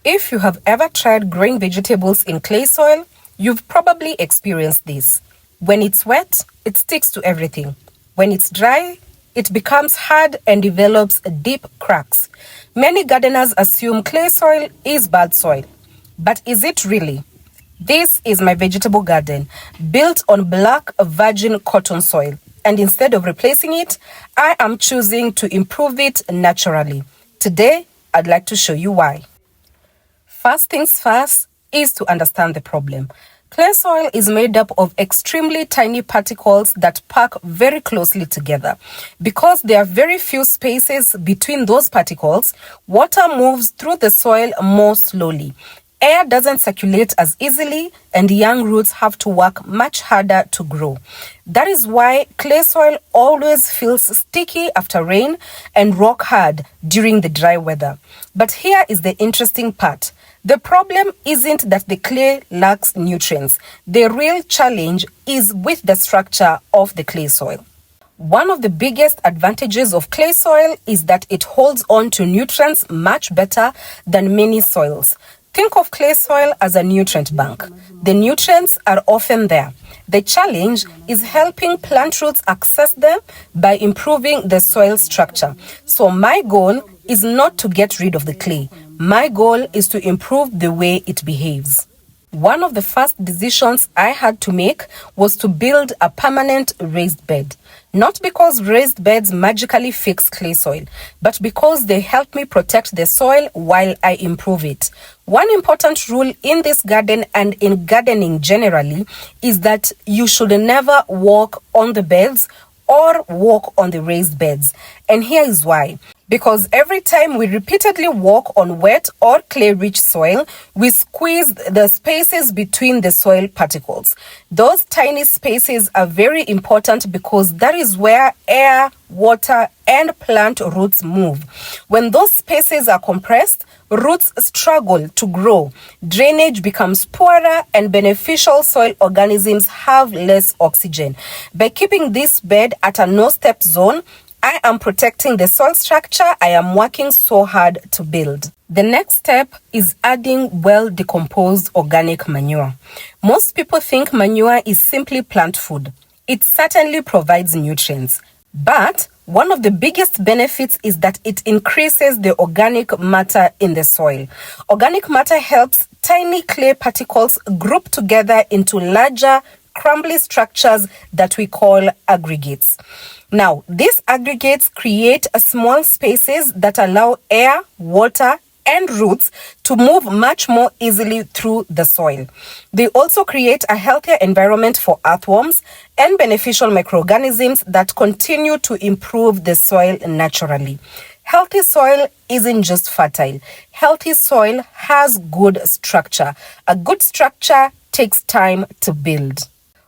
If you have ever tried growing vegetables in clay soil, you've probably experienced this. When it's wet, it sticks to everything. When it's dry, it becomes hard and develops deep cracks. Many gardeners assume clay soil is bad soil. But is it really? This is my vegetable garden, built on black virgin cotton soil. And instead of replacing it, I am choosing to improve it naturally. Today, I'd like to show you why. First things first is to understand the problem. Clay soil is made up of extremely tiny particles that pack very closely together. Because there are very few spaces between those particles, water moves through the soil more slowly. Air doesn't circulate as easily, and young roots have to work much harder to grow. That is why clay soil always feels sticky after rain and rock hard during the dry weather. But here is the interesting part. The problem isn't that the clay lacks nutrients. The real challenge is with the structure of the clay soil. One of the biggest advantages of clay soil is that it holds on to nutrients much better than many soils. Think of clay soil as a nutrient bank. The nutrients are often there. The challenge is helping plant roots access them by improving the soil structure. So my goal is not to get rid of the clay. My goal is to improve the way it behaves. One of the first decisions I had to make was to build a permanent raised bed. Not because raised beds magically fix clay soil, but because they help me protect the soil while I improve it. One important rule in this garden and in gardening generally is that you should never walk on the beds or walk on the raised beds. And here is why. Because every time we repeatedly walk on wet or clay-rich soil, we squeeze the spaces between the soil particles. Those tiny spaces are very important because that is where air, water, and plant roots move. When those spaces are compressed, roots struggle to grow. Drainage becomes poorer and beneficial soil organisms have less oxygen. By keeping this bed at a no-step zone, I am protecting the soil structure I am working so hard to build. The next step is adding well-decomposed organic manure. Most people think manure is simply plant food. It certainly provides nutrients. But one of the biggest benefits is that it increases the organic matter in the soil. Organic matter helps tiny clay particles group together into larger, crumbly structures that we call aggregates. Now, these aggregates create small spaces that allow air, water, and roots to move much more easily through the soil. They also create a healthier environment for earthworms and beneficial microorganisms that continue to improve the soil naturally. Healthy soil isn't just fertile. Healthy soil has good structure. A good structure takes time to build.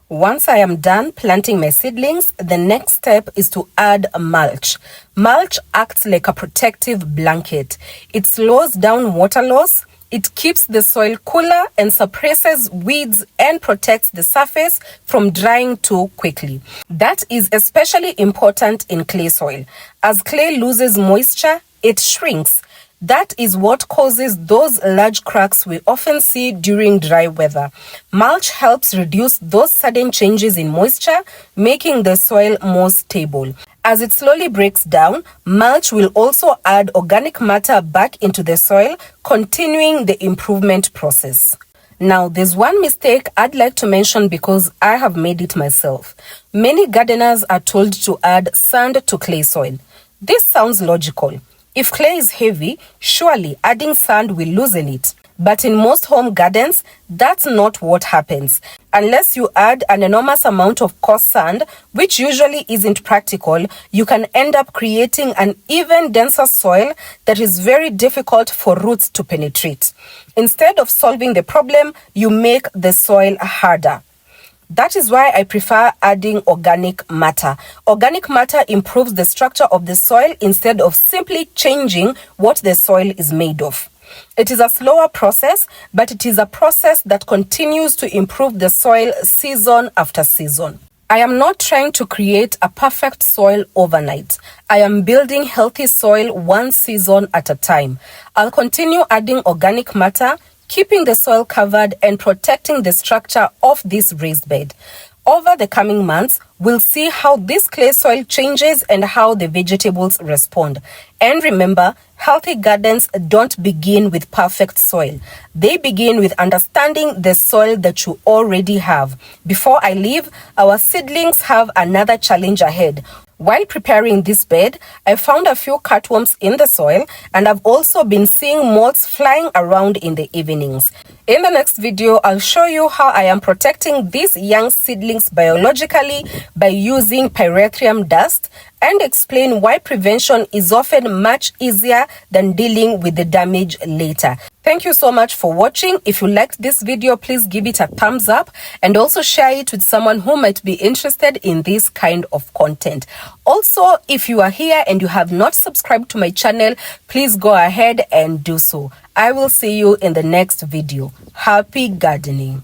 Once I am done planting my seedlings, the next step is to add mulch. Mulch acts like a protective blanket. It slows down water loss, it keeps the soil cooler and suppresses weeds and protects the surface from drying too quickly. That is especially important in clay soil. As clay loses moisture, it shrinks. That is what causes those large cracks we often see during dry weather. Mulch helps reduce those sudden changes in moisture, making the soil more stable. As it slowly breaks down, mulch will also add organic matter back into the soil, continuing the improvement process. Now, there's one mistake I'd like to mention because I have made it myself. Many gardeners are told to add sand to clay soil. This sounds logical. If clay is heavy, surely adding sand will loosen it. But in most home gardens, that's not what happens. Unless you add an enormous amount of coarse sand, which usually isn't practical, you can end up creating an even denser soil that is very difficult for roots to penetrate. Instead of solving the problem, you make the soil harder. That is why I prefer adding organic matter. Organic matter improves the structure of the soil instead of simply changing what the soil is made of. It is a slower process, but it is a process that continues to improve the soil season after season. I am not trying to create a perfect soil overnight. I am building healthy soil one season at a time. I'll continue adding organic matter, keeping the soil covered and protecting the structure of this raised bed. Over the coming months, we'll see how this clay soil changes and how the vegetables respond. And remember, healthy gardens don't begin with perfect soil. They begin with understanding the soil that you already have. Before I leave, our seedlings have another challenge ahead. While preparing this bed, I found a few cutworms in the soil, and I've also been seeing moths flying around in the evenings. In the next video, I'll show you how I am protecting these young seedlings biologically by using pyrethrum dust, and explain why prevention is often much easier than dealing with the damage later. Thank you so much for watching. If you liked this video, please give it a thumbs up and also share it with someone who might be interested in this kind of content. Also, if you are here and you have not subscribed to my channel, please go ahead and do so. I will see you in the next video. Happy gardening.